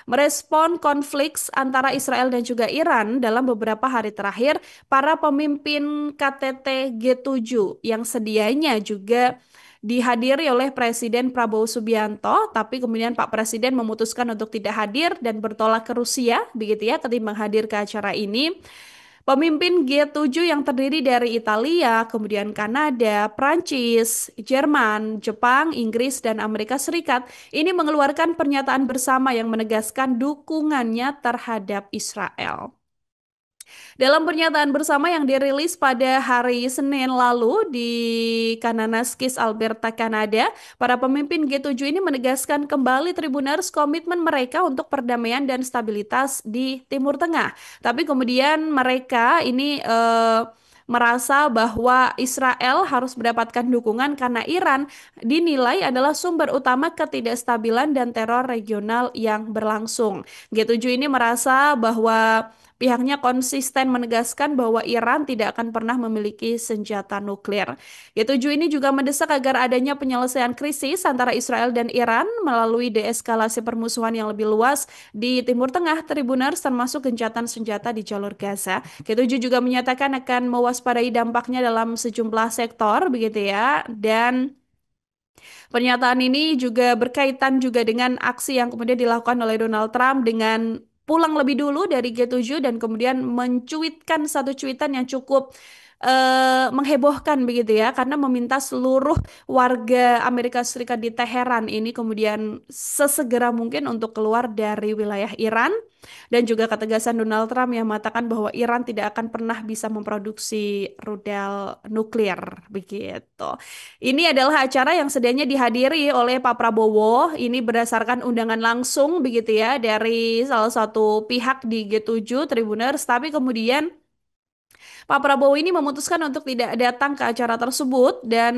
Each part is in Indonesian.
Merespon konflik antara Israel dan juga Iran dalam beberapa hari terakhir, para pemimpin KTT G7 yang sedianya juga dihadiri oleh Presiden Prabowo Subianto, tapi kemudian Pak Presiden memutuskan untuk tidak hadir dan bertolak ke Rusia, begitu ya, ketimbang hadir ke acara ini. Pemimpin G7 yang terdiri dari Italia, kemudian Kanada, Prancis, Jerman, Jepang, Inggris, dan Amerika Serikat ini mengeluarkan pernyataan bersama yang menegaskan dukungannya terhadap Israel. Dalam pernyataan bersama yang dirilis pada hari Senin lalu di Kananaskis, Alberta, Kanada, para pemimpin G7 ini menegaskan kembali Tribuners komitmen mereka untuk perdamaian dan stabilitas di Timur Tengah. Tapi kemudian mereka ini merasa bahwa Israel harus mendapatkan dukungan karena Iran dinilai adalah sumber utama ketidakstabilan dan teror regional yang berlangsung. G7 ini merasa bahwa pihaknya konsisten menegaskan bahwa Iran tidak akan pernah memiliki senjata nuklir. G7 ini juga mendesak agar adanya penyelesaian krisis antara Israel dan Iran melalui deeskalasi permusuhan yang lebih luas di Timur Tengah, Tribuners, termasuk gencatan senjata di jalur Gaza. G7 juga menyatakan akan mewaspadai dampaknya dalam sejumlah sektor, begitu ya, dan pernyataan ini juga berkaitan juga dengan aksi yang kemudian dilakukan oleh Donald Trump dengan pulang lebih dulu dari G7 dan kemudian mencuitkan satu cuitan yang cukup menghebohkan begitu ya, karena meminta seluruh warga Amerika Serikat di Teheran ini kemudian sesegera mungkin untuk keluar dari wilayah Iran, dan juga ketegasan Donald Trump yang mengatakan bahwa Iran tidak akan pernah bisa memproduksi rudal nuklir begitu. Ini adalah acara yang sedianya dihadiri oleh Pak Prabowo. Ini berdasarkan undangan langsung begitu ya dari salah satu pihak di G7 Tribuners. Tapi kemudian Pak Prabowo ini memutuskan untuk tidak datang ke acara tersebut dan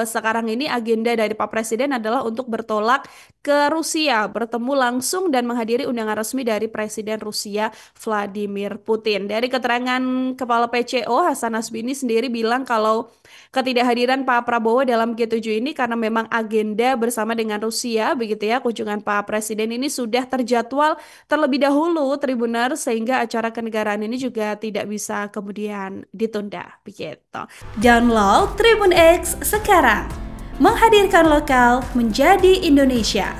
sekarang ini agenda dari Pak Presiden adalah untuk bertolak ke Rusia, bertemu langsung dan menghadiri undangan resmi dari Presiden Rusia Vladimir Putin. Dari keterangan Kepala PCO Hasan Nasbini sendiri bilang kalau ketidakhadiran Pak Prabowo dalam G7 ini karena memang agenda bersama dengan Rusia, begitu ya, kunjungan Pak Presiden ini sudah terjadwal terlebih dahulu Tribuner, sehingga acara kenegaraan ini juga tidak bisa kemudian ditunda begitu. Download Tribun X sekarang, menghadirkan lokal menjadi Indonesia.